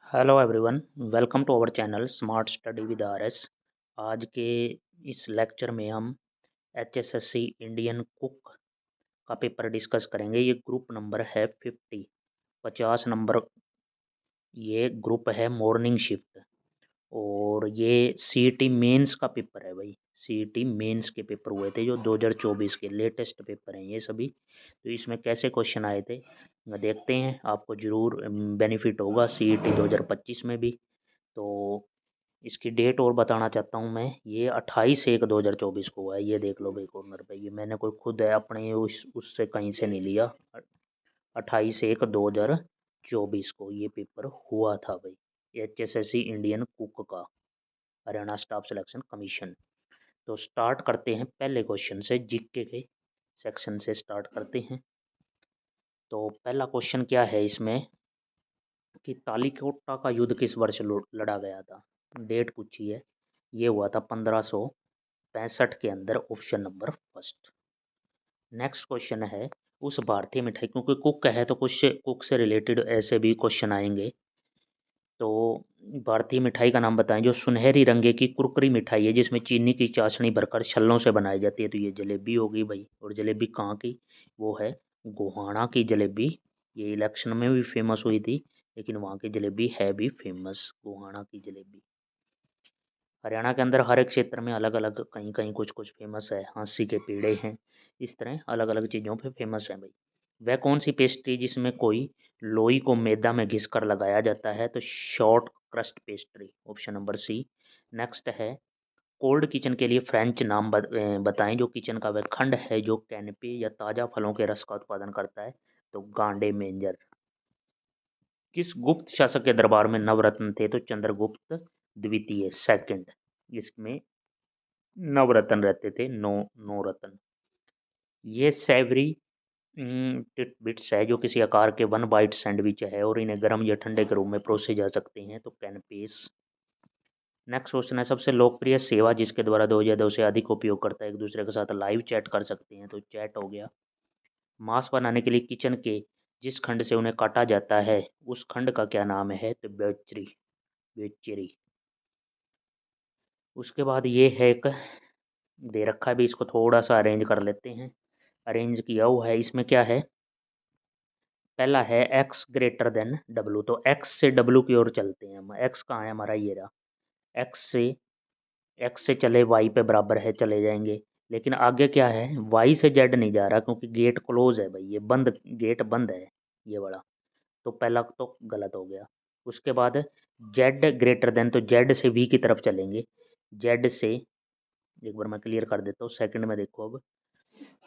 Hello everyone, welcome to our channel smart study with RS. आज के इस lecture में हम एचएसएससी इंडियन कुक का पेपर डिस्कस करेंगे। ये ग्रुप नंबर है 50 नंबर। ये ग्रुप है मॉर्निंग शिफ्ट और ये सीईटी मेंस का पेपर है भाई। सीईटी मेंस के पेपर हुए थे जो 2024 के लेटेस्ट पेपर हैं ये सभी। तो इसमें कैसे क्वेश्चन आए थे देखते हैं, आपको ज़रूर बेनिफिट होगा सीईटी 2025 में भी। तो इसकी डेट और बताना चाहता हूँ मैं, ये 28/1/2024 को हुआ है। ये देख लो भाई कॉर्नर पे, ये मैंने कोई खुद है अपने उससे कहीं से नहीं लिया। 28/1/2024 को ये पेपर हुआ था भाई, एचएसएससी इंडियन कुक का, हरियाणा स्टाफ सिलेक्शन कमीशन। तो स्टार्ट करते हैं पहले क्वेश्चन से, जीके के सेक्शन से स्टार्ट करते हैं। तो पहला क्वेश्चन क्या है इसमें कि तालीकोटा का युद्ध किस वर्ष लड़ा गया था। डेट पूछी है, ये हुआ था 1565 के अंदर, option number first. Next question है, उस भारतीय मिठाई, क्योंकि कुक है तो कुछ कुक से रिलेटेड ऐसे भी क्वेश्चन आएंगे। तो भारतीय मिठाई का नाम बताएं जो सुनहरी रंगे की कुरकुरी मिठाई है जिसमें चीनी की चाशनी भरकर छल्लों से बनाई जाती है। तो ये जलेबी होगी भाई। और जलेबी कहाँ की, वो है गोहाना की जलेबी। ये इलेक्शन में भी फेमस हुई थी, लेकिन वहाँ की जलेबी है भी फेमस, गोहाना की जलेबी। हरियाणा के अंदर हर एक क्षेत्र में अलग अलग, कहीं कहीं कुछ कुछ फेमस है। हाँसी के पेड़े हैं, इस तरह अलग अलग चीज़ों पे फेमस है भाई। वह कौन सी पेस्ट्री जिसमें कोई लोई को मैदा में घिस कर लगाया जाता है। तो short crust pastry, option number C. Next है, कोल्ड किचन के लिए फ्रेंच नाम बताएं जो किचन का वह खंड है जो कैनपे या ताज़ा फलों के रस का उत्पादन करता है। तो गांडे मेंजर। किस गुप्त शासक के दरबार में नवरत्न थे। तो चंद्रगुप्त द्वितीय सेकंड। इसमें नवरत्न रहते थे, नौ रत्न। ये सेवरी टिटबिट्स है जो किसी आकार के वन बाइट सैंडविच है और इन्हें गर्म या ठंडे के रूप में परोसे जा सकते हैं। तो कैनपेस। नेक्स्ट क्वेश्चन है, सबसे लोकप्रिय सेवा जिसके द्वारा दो या दो से अधिक उपयोगकर्ता एक दूसरे के साथ लाइव चैट कर सकते हैं। तो चैट हो गया। मांस बनाने के लिए किचन के जिस खंड से उन्हें काटा जाता है उस खंड का क्या नाम है। तो बेचरी, बेचेरी। उसके बाद ये है एक दे रखा है भी, इसको थोड़ा सा अरेंज कर लेते हैं। अरेंज किया हुआ है, इसमें क्या है, पहला है x ग्रेटर देन w। तो x से w की ओर चलते हैं हम। x कहाँ है हमारा, ये रहा। x से चले y पे बराबर है, चले जाएंगे। लेकिन आगे क्या है, y से z नहीं जा रहा क्योंकि गेट क्लोज है भाई, ये बंद, गेट बंद है ये वाला। तो पहला तो गलत हो गया। उसके बाद z ग्रेटर देन, तो z से v की तरफ चलेंगे। z से, एक बार मैं क्लियर कर देता हूँ सेकंड में, देखो अब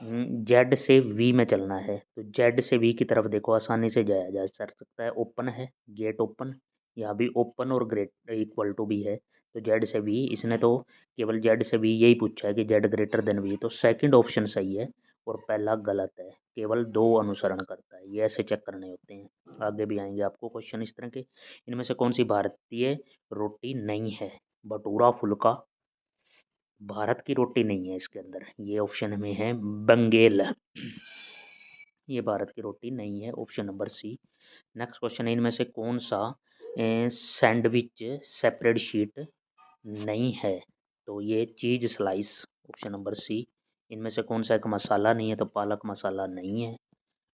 जेड से वी में चलना है। तो जेड से वी की तरफ देखो, आसानी से जाया जा सकता है। ओपन है, गेट ओपन, यहाँ भी ओपन और ग्रेट इक्वल टू भी है। तो जेड से वी, इसने तो केवल जेड से वी यही पूछा है कि जेड ग्रेटर देन वी। तो सेकंड ऑप्शन सही है और पहला गलत है। केवल दो अनुसरण करता है, ये ऐसे चेक करने होते हैं। आगे भी आएंगे आपको क्वेश्चन इस तरह के। इनमें से कौन सी भारतीय रोटी नहीं है। भटूरा फुल्का भारत की रोटी नहीं है इसके अंदर, ये ऑप्शन में है बंगेल। ये भारत की रोटी नहीं है, option number C. Next question है, इनमें से कौन सा सैंडविच सेपरेट शीट नहीं है। तो ये चीज स्लाइस, ऑप्शन नंबर सी। इनमें से कौन सा एक मसाला नहीं है। तो पालक मसाला नहीं है।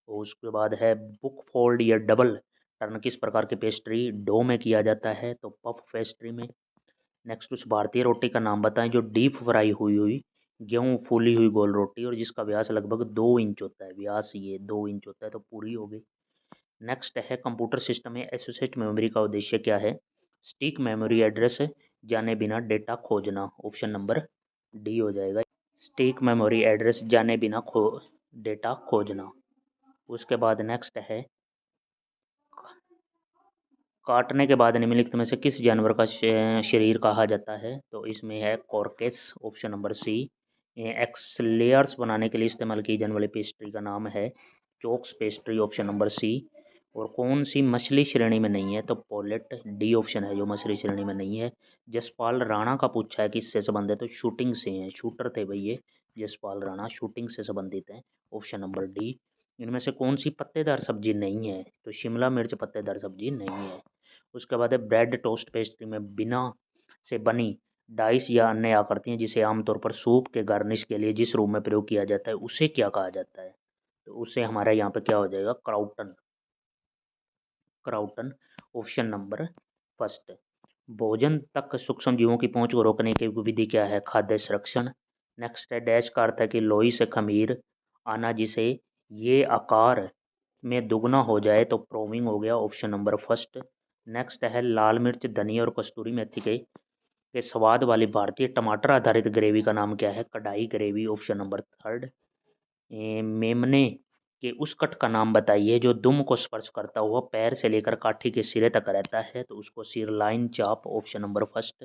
और उसके बाद है, बुक फोल्ड या डबल टर्न किस प्रकार की पेस्ट्री डो में किया जाता है। तो पफ पेस्ट्री में। नेक्स्ट, उस भारतीय रोटी का नाम बताएं जो डीप फ्राई हुई हुई गेहूँ फूली हुई गोल रोटी और जिसका व्यास लगभग 2 इंच होता है। व्यास ये 2 इंच होता है, तो पूरी हो गई। नेक्स्ट है, कंप्यूटर सिस्टम में एसोसिएट मेमोरी का उद्देश्य क्या है। स्टिक मेमोरी एड्रेस जाने बिना डेटा खोजना, ऑप्शन नंबर डी हो जाएगा। स्टिक मेमोरी एड्रेस जाने बिना डेटा खोजना। उसके बाद नेक्स्ट है, काटने के बाद निम्नलिखित में से किस जानवर का शरीर कहा जाता है। तो इसमें है कॉर्केस, ऑप्शन नंबर सी। एक्सलेयर्स बनाने के लिए इस्तेमाल की जाने वाली पेस्ट्री का नाम है choux pastry, option number C. और कौन सी मछली श्रेणी में नहीं है। तो पोलेट, डी ऑप्शन है जो मछली श्रेणी में नहीं है। जसपाल राणा का पूछा है किससे संबंधित, तो शूटिंग से हैं, शूटर थे भाई ये। जसपाल राणा शूटिंग से संबंधित हैं, ऑप्शन नंबर डी। इनमें से कौन सी पत्तेदार सब्जी नहीं है। तो शिमला मिर्च पत्तेदार सब्जी नहीं है। उसके बाद है ब्रेड टोस्ट पेस्ट्री में बिना से बनी डाइस या अन्य आकृति हैं जिसे आमतौर पर सूप के गार्निश के लिए जिस रूप में प्रयोग किया जाता है उसे क्या कहा जाता है? तो उसे हमारा यहाँ पे क्या हो जाएगा? Crouton. Crouton option number first. भोजन तक सूक्ष्म जीवों की पहुंच को रोकने की विधि क्या है? खाद्य संरक्षण। नेक्स्ट है डैश का अर्थ है कि लोई से खमीर आना जिसे ये आकार में दुगना हो जाए तो प्रोविंग हो गया, ऑप्शन नंबर फर्स्ट। नेक्स्ट है लाल मिर्च धनिया और कस्तूरी मेथी के स्वाद वाली भारतीय टमाटर आधारित ग्रेवी का नाम क्या है? कढ़ाई ग्रेवी, ऑप्शन नंबर थर्ड। मेमने के उस कट का नाम बताइए जो दुम को स्पर्श करता हुआ पैर से लेकर काठी के सिरे तक रहता है, तो उसको सिरलाइन चाप, option number first.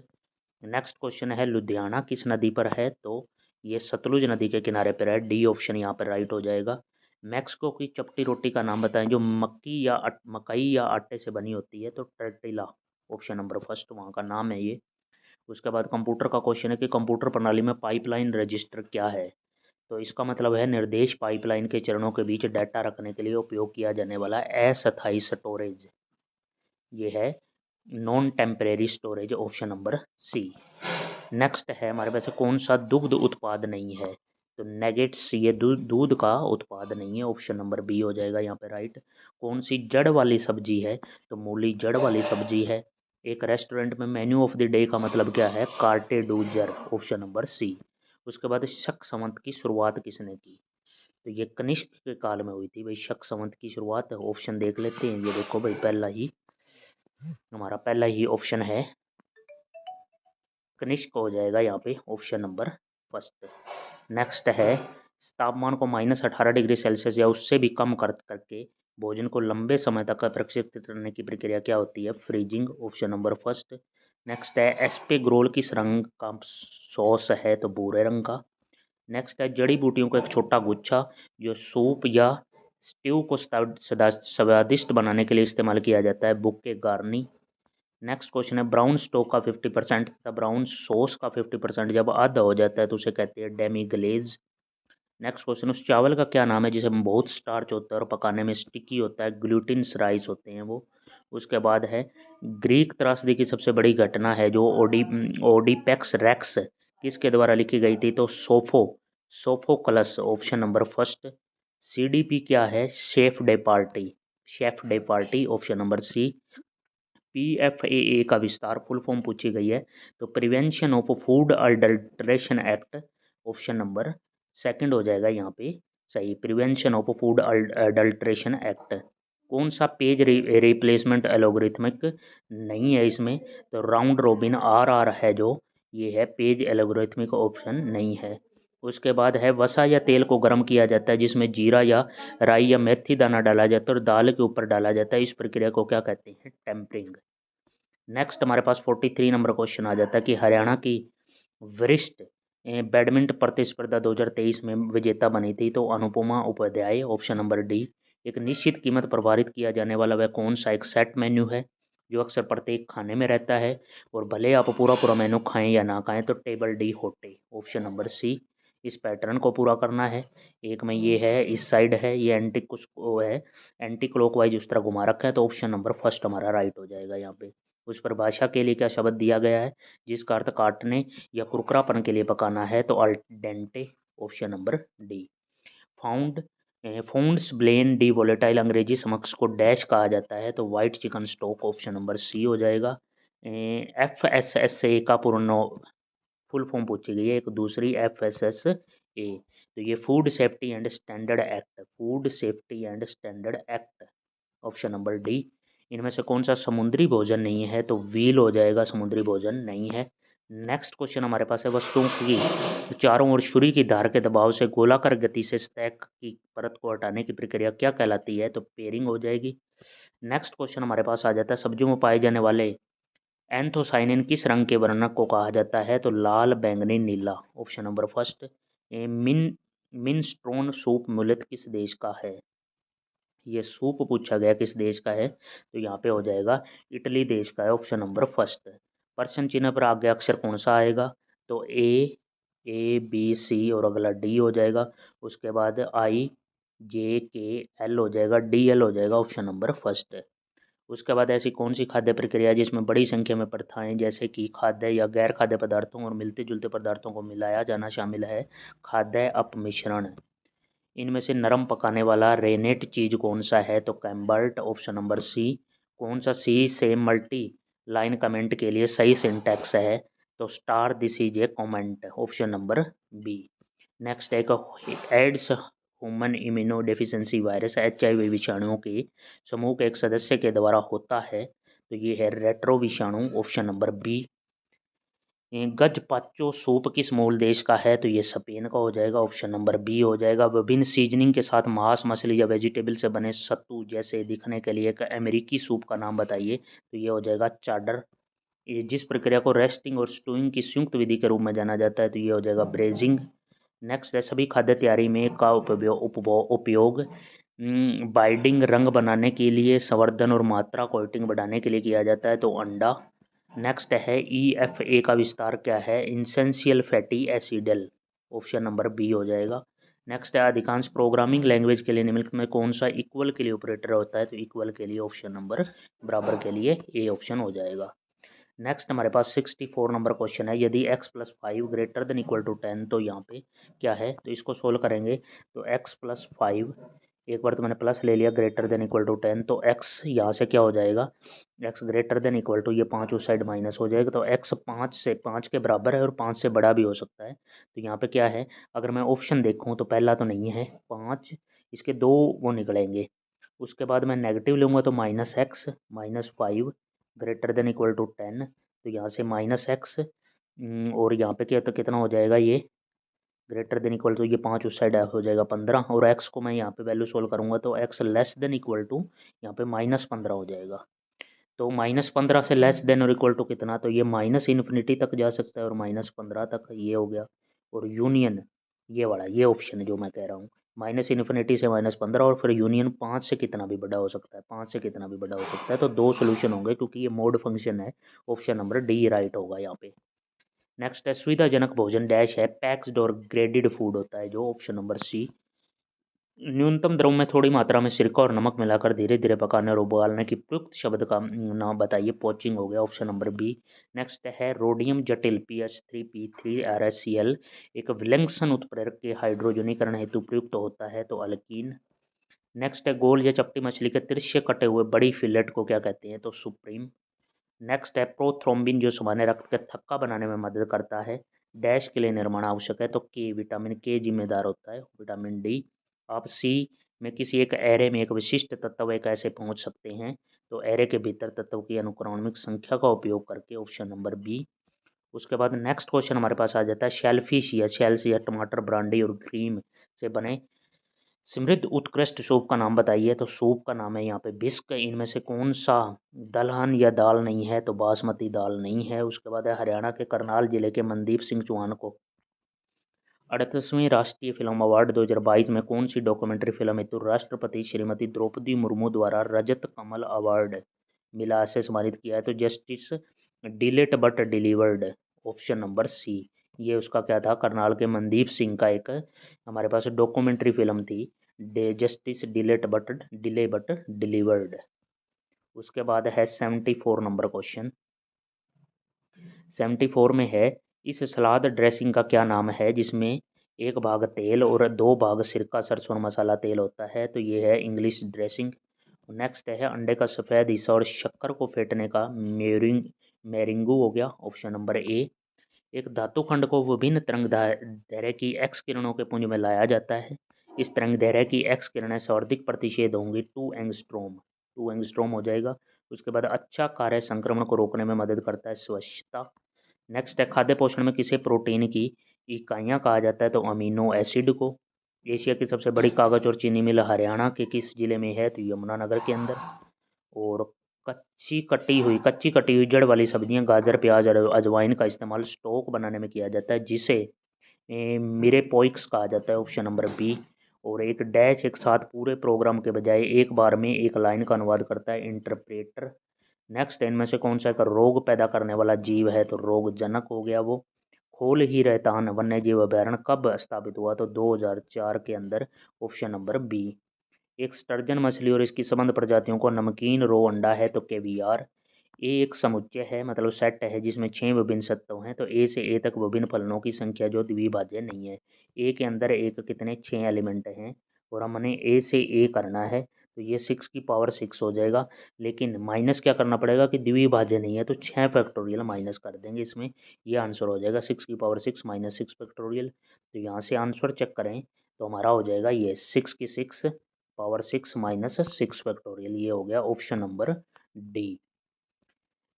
Next question है लुधियाना किस नदी पर है? तो ये सतलुज नदी के किनारे पर है, डी ऑप्शन यहाँ पर राइट हो जाएगा। मैक्सिको की चपटी रोटी का नाम बताएं जो मकई या आटे से बनी होती है, तो टर्टिला, ऑप्शन नंबर फर्स्ट वहाँ का नाम है ये। उसके बाद कंप्यूटर का क्वेश्चन है कि कंप्यूटर प्रणाली में पाइपलाइन रजिस्टर क्या है? तो इसका मतलब है निर्देश पाइपलाइन के चरणों के बीच डाटा रखने के लिए उपयोग किया जाने वाला अस्थायी स्टोरेज। ये है non temporary storage, option number C. Next है हमारे पास कौन सा दुग्ध उत्पाद नहीं है? तो नेगेट्स, ये दूध का उत्पाद नहीं है, ऑप्शन नंबर बी हो जाएगा यहाँ पे राइट। कौन सी जड़ वाली सब्जी है? तो मूली जड़ वाली सब्जी है। एक रेस्टोरेंट में मेन्यू ऑफ द डे का मतलब क्या है? कार्टे डूजर, ऑप्शन नंबर सी। उसके बाद शक संवत की शुरुआत किसने की? तो ये कनिष्क के काल में हुई थी भाई शक संवत की शुरुआत। ऑप्शन देख लेते हैं, ये देखो भाई पहला ही ऑप्शन है कनिष्क हो जाएगा यहाँ पे, ऑप्शन नंबर फर्स्ट। नेक्स्ट है तापमान को -18 डिग्री सेल्सियस या उससे भी कम करके भोजन को लंबे समय तक प्रक्षेपित करने की प्रक्रिया क्या होती है? Freezing, option number first. Next है एस्पेग्रोल किस रंग का सॉस है? तो भूरे रंग का। नेक्स्ट है जड़ी बूटियों का एक छोटा गुच्छा जो सूप या स्ट्यू को स्वादिष्ट बनाने के लिए इस्तेमाल किया जाता है, बुके गार्नी। नेक्स्ट क्वेश्चन है ब्राउन स्टोक का 50% तथा ब्राउन सॉस का 50% जब आधा हो जाता है तो उसे कहते हैं डेमी ग्लेज। नेक्स्ट क्वेश्चन उस चावल का क्या नाम है जिसमें बहुत स्टार्च होता है और पकाने में स्टिकी होता है? ग्लूटिन्स राइस होते हैं वो। उसके बाद है ग्रीक त्रासदी की सबसे बड़ी घटना है जो ओडिपेक्स रेक्स किसके द्वारा लिखी गई थी? तो Sophocles, option number first. CDP क्या है? Chef de partie, option number C. PFAA का विस्तार फुल फॉर्म पूछी गई है, तो prevention of food adulteration act, option number second हो जाएगा यहाँ पे सही, prevention of food adulteration act. कौन सा पेज रिप्लेसमेंट एलोगरिथमिक नहीं है इसमें? तो राउंड रोबिन आर है जो ये है पेज एलोगरिथमिक, ऑप्शन नहीं है। उसके बाद है वसा या तेल को गर्म किया जाता है जिसमें जीरा या राई या मेथी दाना डाला जाता है और दाल के ऊपर डाला जाता है, इस प्रक्रिया को क्या कहते हैं? टेम्परिंग। नेक्स्ट हमारे पास 43 नंबर क्वेश्चन आ जाता है कि हरियाणा की वरिष्ठ बैडमिंटन प्रतिस्पर्धा 2023 में विजेता बनी थी, तो Anupama Upadhyay, option number D. एक निश्चित कीमत पर पारित किया जाने वाला वह कौन सा एक सेट मेन्यू है जो अक्सर प्रत्येक खाने में रहता है और भले आप पूरा पूरा मेनू खाएं या ना खाएं? तो table d'hote, option number C. इस पैटर्न को पूरा करना है। एक में ये है, इस साइड है, ये एंटी कुछ है, एंटी क्लॉकवाइज उस तरह घुमा रखा है, तो ऑप्शन नंबर फर्स्ट हमारा राइट हो जाएगा यहाँ पे। उस परिभाषा के लिए क्या शब्द दिया गया है जिसका अर्थ काटने या कुरकुरापन के लिए पकाना है? तो al dente, option number D. फाउंड फाउंड्स ब्लेन डी वोलेटाइल अंग्रेजी समक्ष को डैश कहा जाता है, तो white chicken stock, option number C हो जाएगा। FSSA का पूर्ण फुल फॉर्म पूछी गई है, एक दूसरी FSSA, तो ये food safety and standard act, food safety and standard act, option number D. इनमें से कौन सा समुद्री भोजन नहीं है? तो व्हील हो जाएगा, समुद्री भोजन नहीं है। नेक्स्ट क्वेश्चन हमारे पास है वस्तुओं की चारों ओर छुरी की धार के दबाव से गोलाकार गति से स्टैक की परत को हटाने की प्रक्रिया क्या कहलाती है? तो पेयरिंग हो जाएगी। नेक्स्ट क्वेश्चन हमारे पास आ जाता है सब्जियों में पाए जाने वाले एंथोसाइनिन किस रंग के वर्णक को कहा जाता है? तो लाल, बैंगनी, नीला, ऑप्शन नंबर फर्स्ट। मिन मिनस्ट्रोन सूप मूलतः किस देश का है? ये सूप पूछा गया किस देश का है, तो यहाँ पे हो जाएगा इटली देश का है, ऑप्शन नंबर फर्स्ट। पर्शियन चिन्ह पर आगे अक्षर कौन सा आएगा? तो A B C और अगला डी हो जाएगा। उसके बाद I J K L हो जाएगा, DL हो जाएगा, ऑप्शन नंबर फर्स्ट है। उसके बाद ऐसी कौन सी खाद्य प्रक्रिया है जिसमें बड़ी संख्या में प्रथाएं जैसे कि खाद्य या गैर खाद्य पदार्थों और मिलते जुलते पदार्थों को मिलाया जाना शामिल है? खाद्य अपमिश्रण। इनमें से नरम पकाने वाला रेनेट चीज कौन सा है? तो कैम्बर्ट, ऑप्शन नंबर सी। कौन सा सी से मल्टी लाइन कमेंट के लिए सही सिंटैक्स है? तो star this is a comment, option number B. Next है AIDS human immunodeficiency virus HIV विषाणुओं के समूह के एक सदस्य के द्वारा होता है, तो ये है रेट्रो विषाणु, ऑप्शन नंबर बी। गजपाचो सूप किस मूल देश का है? तो ये स्पेन का हो जाएगा, ऑप्शन नंबर बी हो जाएगा। विभिन्न सीजनिंग के साथ मांस, मछली या वेजिटेबल से बने सत्तू जैसे दिखने के लिए एक अमेरिकी सूप का नाम बताइए? तो ये हो जाएगा चाडर। ये जिस प्रक्रिया को रेस्टिंग और स्टूइंग की संयुक्त विधि के रूप में जाना जाता है, तो ये हो जाएगा ब्रेजिंग। नेक्स्ट है सभी खाद्य तैयारी में का उपयोग बाइंडिंग रंग बनाने के लिए, संवर्धन और मात्रा कोटिंग बढ़ाने के लिए किया जाता है, तो अंडा। नेक्स्ट है EFA का विस्तार क्या है? Essential fatty एसिडल, option number B हो जाएगा। नेक्स्ट है अधिकांश प्रोग्रामिंग लैंग्वेज के लिए निम्नलिखित में कौन सा इक्वल के लिए ऑपरेटर होता है? तो इक्वल के लिए ऑप्शन नंबर बराबर के लिए ए ऑप्शन हो जाएगा। नेक्स्ट हमारे पास 64 नंबर क्वेश्चन है, यदि x+5 greater than equal to 10, तो यहाँ पे क्या है? तो इसको सोल्व करेंगे तो x+5, एक बार तो मैंने प्लस ले लिया, ग्रेटर देन इक्वल टू 10, तो x यहाँ से क्या हो जाएगा? x greater than equal to, ये 5 उस साइड माइनस हो जाएगा, तो x 5 के बराबर है और 5 से बड़ा भी हो सकता है। तो यहाँ पे क्या है, अगर मैं ऑप्शन देखूँ तो पहला तो नहीं है 5, इसके दो वो निकलेंगे। उसके बाद मैं नेगेटिव लूँगा तो -x -5 greater than equal to 10, तो यहाँ से -x और यहाँ पे क्या तो कितना हो जाएगा, ये ग्रेटर देन इक्वल टू, ये 5 उस साइड हो जाएगा 15, और x को मैं यहाँ पे वैल्यू सोल्व करूँगा तो x less than equal to यहाँ पे -15 हो जाएगा। तो -15 से लेस देन और इक्वल टू कितना, तो ये -इन्फिनिटी तक जा सकता है और -15 तक, ये हो गया। और यूनियन ये वाला, ये ऑप्शन है जो मैं कह रहा हूँ, -इन्फिनिटी से -15 और फिर यूनियन 5 से कितना भी बड़ा हो सकता है, 5 से कितना भी बड़ा हो सकता है। तो दो सोल्यूशन होंगे क्योंकि ये मोड फंक्शन है, ऑप्शन नंबर डी राइट होगा यहाँ पे। नेक्स्ट है सुविधाजनक भोजन डैश है, पैक्ड और ग्रेडेड फूड होता है, जो ऑप्शन नंबर सी। न्यूनतम द्रव में थोड़ी मात्रा में सिरका और नमक मिलाकर धीरे धीरे पकाने और उबालने की प्रयुक्त शब्द का नाम बताइए? पोचिंग हो गया, ऑप्शन नंबर बी। नेक्स्ट है रोडियम जटिल PH3P3RSCl एक विलंघन उत्प्रेरक के हाइड्रोजनीकरण हेतु प्रयुक्त होता है, तो अल्कीन। नेक्स्ट है गोल या चपटी मछली के तिरछे कटे हुए बड़ी फिलेट को क्या कहते हैं? तो सुप्रीम। नेक्स्ट है प्रोथ्रोम्बिन जो सामान्य रक्त के थक्का बनाने में मदद करता है, डैश के लिए निर्माण आवश्यक है, तो के विटामिन के जिम्मेदार होता है, विटामिन डी। आप सी में किसी एक एरे में एक विशिष्ट तत्व कैसे पहुंच सकते हैं? तो एरे के भीतर तत्व की अनुक्रमणिक संख्या का उपयोग करके, ऑप्शन नंबर बी। उसके बाद नेक्स्ट क्वेश्चन हमारे पास आ जाता है शेलफिश या शेल्स या टमाटर ब्रांडी और क्रीम से बने समृद्ध उत्कृष्ट सूप का नाम बताइए? तो सूप का नाम है यहाँ पे बिस्क। इनमें से कौन सा दलहन या दाल नहीं है? तो बासमती दाल नहीं है। उसके बाद है हरियाणा के करनाल जिले के मनदीप सिंह चौहान को 38वें राष्ट्रीय फिल्म अवार्ड 2022 में कौन सी डॉक्यूमेंट्री फिल्म हेतु राष्ट्रपति श्रीमती द्रौपदी मुर्मू द्वारा रजत कमल अवार्ड मिला से सम्मानित किया है? तो justice delayed but delivered, option number C. ये उसका क्या था, करनाल के मनदीप सिंह का एक हमारे पास डॉक्यूमेंट्री फिल्म थी, justice delayed but delay but delivered. उसके बाद है 74 नंबर क्वेश्चन। 74 में है इस सलाद ड्रेसिंग का क्या नाम है जिसमें एक भाग तेल और दो भाग सिरका सरसों और मसाला तेल होता है? तो ये है इंग्लिश ड्रेसिंग। नेक्स्ट है अंडे का सफ़ेद हिस्सा और शक्कर को फेंटने का मेरिंगू हो गया, ऑप्शन नंबर ए। एक धातु खंड को विभिन्न तरंग दैर्घ्य की एक्स किरणों के पुंज में लाया जाता है, इस तरंग दैर्घ्य की एक्स किरणें सर्वाधिक प्रतिषेध होंगी 2 एंगस्ट्रोम, 2 एंगस्ट्रोम हो जाएगा। उसके बाद अच्छा कार्य संक्रमण को रोकने में मदद करता है, स्वच्छता। नेक्स्ट है खाद्य पोषण में किसे प्रोटीन की इकाइयाँ कहा जाता है? तो अमीनो एसिड को। एशिया की सबसे बड़ी कागज और चीनी मिल हरियाणा के किस जिले में है? तो यमुनानगर के अंदर। और कच्ची कटी हुई जड़ वाली सब्जियां, गाजर, प्याज और अजवाइन का इस्तेमाल स्टोक बनाने में किया जाता है जिसे मिरेपोइक्स कहा जाता है, ऑप्शन नंबर बी। और एक डैश एक साथ पूरे प्रोग्राम के बजाय एक बार में एक लाइन का अनुवाद करता है, इंटरप्रेटर। नेक्स्ट इनमें से कौन सा एक रोग पैदा करने वाला जीव है? तो रोगजनक हो गया वो। खोल ही रहतान वन्य जीव अभयारण्य कब स्थापित हुआ? तो 2004 के अंदर, ऑप्शन नंबर बी। एक स्टर्जन मछली और इसकी संबंध प्रजातियों को नमकीन रो अंडा है तो केवियार। ए एक समुच्चय है मतलब सेट है जिसमें 6 विभिन्न सत्व हैं तो ए से ए तक विभिन्न फलनों की संख्या जो द्विभाज्य नहीं है। ए के अंदर एक कितने 6 एलिमेंट हैं और हमने ए से ए करना है तो ये 6 की पावर 6 हो जाएगा, लेकिन माइनस क्या करना पड़ेगा कि द्विभाज्य नहीं है तो 6 फैक्टोरियल माइनस कर देंगे इसमें, ये आंसर हो जाएगा 6 की पावर 6 माइनस 6 फैक्टोरियल। तो यहाँ से आंसर चेक करें तो हमारा हो जाएगा ये 6 की 6 पावर 6 माइनस 6 फैक्टोरियल, ये हो गया ऑप्शन नंबर डी।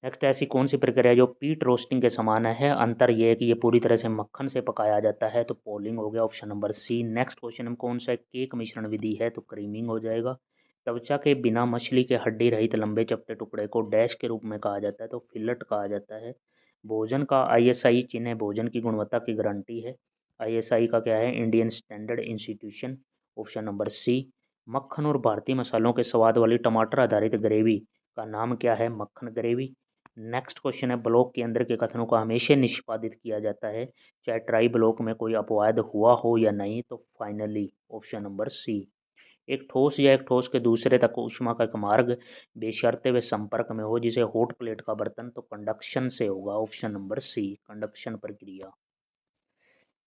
नेक्स्ट ऐसी कौन सी प्रक्रिया जो पीट रोस्टिंग के समान है, अंतर यह है कि ये पूरी तरह से मक्खन से पकाया जाता है तो पोलिंग हो गया option number C. Next question में कौन सा केक मिश्रण विधि है तो क्रीमिंग हो जाएगा। त्वचा के बिना मछली के हड्डी रहित लंबे चपटे टुकड़े को डैश के रूप में कहा जाता है तो फिलट कहा जाता है। भोजन का आईएसआई चिन्ह भोजन की गुणवत्ता की गारंटी है। आईएसआई का क्या है, Indian standard institution, option number C. मक्खन और भारतीय मसालों के स्वाद वाली टमाटर आधारित ग्रेवी का नाम क्या है, मक्खन ग्रेवी। नेक्स्ट क्वेश्चन है ब्लॉक के अंदर के कथनों को हमेशा निष्पादित किया जाता है चाहे ट्राई ब्लॉक में कोई अपवाद हुआ हो या नहीं तो फाइनली ऑप्शन नंबर सी। एक ठोस या एक ठोस के दूसरे तक ऊष्मा का एक मार्ग बेशर्ते वे संपर्क में हो जिसे हॉट प्लेट का बर्तन तो कंडक्शन से होगा ऑप्शन नंबर सी, कंडक्शन प्रक्रिया।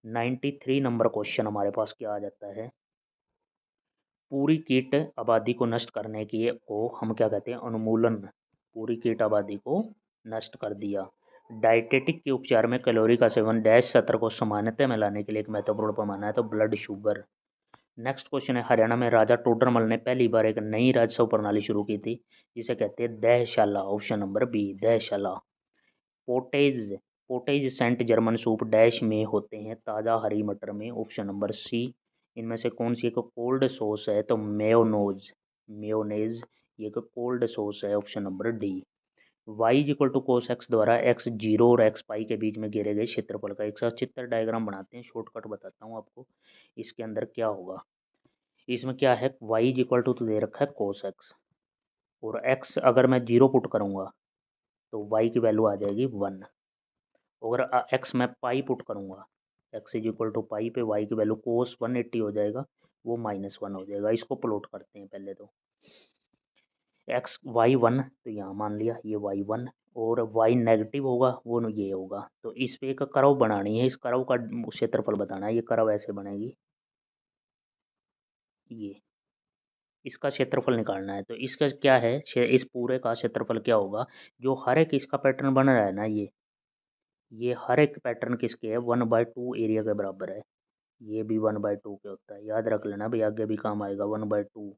93 नंबर क्वेश्चन हमारे पास क्या आ जाता है, पूरी कीट आबादी को नष्ट करने की को हम क्या कहते हैं, उन्मूलन। पूरी कीट आबादी को नष्ट कर दिया। डाइटेटिक के उपचार में कैलोरी का सेवन डैश सत्र को सामान्यता में लाने के लिए एक महत्वपूर्ण पैमाना है तो ब्लड शुगर। नेक्स्ट क्वेश्चन है हरियाणा में राजा टोडरमल ने पहली बार एक नई राजस्व प्रणाली शुरू की थी जिसे कहते हैं दहशाला, ऑप्शन नंबर बी दहशाला। Potage potage Saint Germain soup dash में होते हैं ताज़ा हरी मटर में, ऑप्शन नंबर सी। इनमें से कौन सी एक कोल्ड सॉस है तो मेयोनोज मेयोनेज, ये एक कोल्ड सॉस है, option number D. Y is equal to cos X द्वारा एक्स जीरो और एक्स पाई के बीच में घेरे गए क्षेत्रफल का एक सचित्र डायग्राम बनाते हैं। शॉर्टकट बताता हूँ आपको इसके अंदर क्या होगा। इसमें क्या है, वाई इज इक्वल टू तो दे रखा है कोस एक्स और एक्स अगर मैं जीरो पुट करूँगा तो वाई की वैल्यू आ जाएगी 1। अगर एक्स मैं पाई पुट करूँगा, एक्स इज इक्वल टू पाई पे वाई की वैल्यू कोस 180 हो जाएगा, वो -1 हो जाएगा। इसको प्लॉट करते हैं पहले तो एक्स वाई 1 तो यहाँ मान लिया ये वाई 1 और वाई नेगेटिव होगा वो ये होगा, तो इस पे एक कर्व बनानी है, इस कर्व का क्षेत्रफल बताना है। ये कर्व ऐसे बनेगी, ये इसका क्षेत्रफल निकालना है तो इसका क्या है, इस पूरे का क्षेत्रफल क्या होगा, जो हर एक इसका पैटर्न बन रहा है ना, ये हर एक पैटर्न किसके है 1/2 एरिया के बराबर है। ये भी 1/2 के होता है, याद रख लेना भाई, आगे भी काम आएगा 1/2,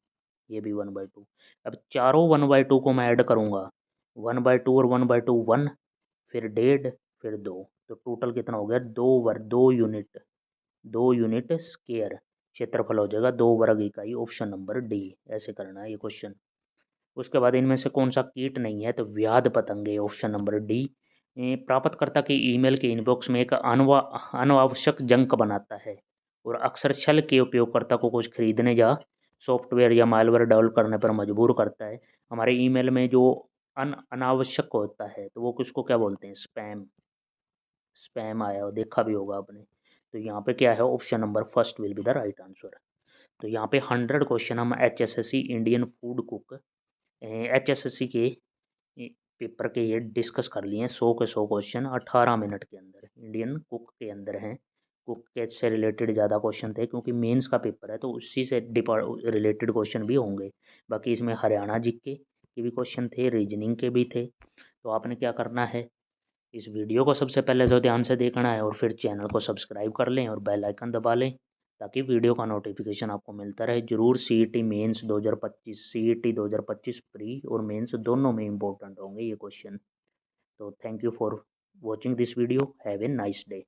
ये भी 1/2। अब चारों 1/2 को मैं ऐड करूँगा, 1/2 और 1/2 1, फिर 1.5 फिर 2, तो टोटल कितना हो गया 2 यूनिट स्केयर क्षेत्रफल हो जाएगा 2 वर्ग इकाई, ऑप्शन नंबर डी। ऐसे करना है ये क्वेश्चन। उसके बाद इनमें से कौन सा कीट नहीं है तो व्याध पतंगे, ऑप्शन नंबर डी। प्राप्तकर्ता के ईमेल के इनबॉक्स में एक अनावश्यक जंक बनाता है और अक्सर छल के उपयोगकर्ता को कुछ खरीदने या सॉफ्टवेयर या मालवेयर डाउनलोड करने पर मजबूर करता है। हमारे ईमेल में जो अनावश्यक होता है तो वो किसको क्या बोलते हैं, स्पैम। स्पैम आया हो देखा भी होगा आपने। तो यहाँ पे क्या है, option number first will be the right answer. तो यहाँ पे 100 क्वेश्चन हम HSSC Indian food cook HSSC के पेपर के ये डिस्कस कर लिए हैं। 100 के 100 क्वेश्चन 18 मिनट के अंदर इंडियन कुक के अंदर हैं। कुक के से रिलेटेड ज़्यादा क्वेश्चन थे क्योंकि मेंस का पेपर है तो उसी से रिलेटेड क्वेश्चन भी होंगे। बाकी इसमें हरियाणा जीके के भी क्वेश्चन थे, रीजनिंग के भी थे। तो आपने क्या करना है, इस वीडियो को सबसे पहले तो ध्यान से देखना है और फिर चैनल को सब्सक्राइब कर लें और बेल आइकन दबा लें ताकि वीडियो का नोटिफिकेशन आपको मिलता रहे। जरूर CET मेंस 2025 CET 2025 प्री और मेंस दोनों में इम्पोर्टेंट होंगे ये क्वेश्चन। तो thank you for watching this video, have a nice day.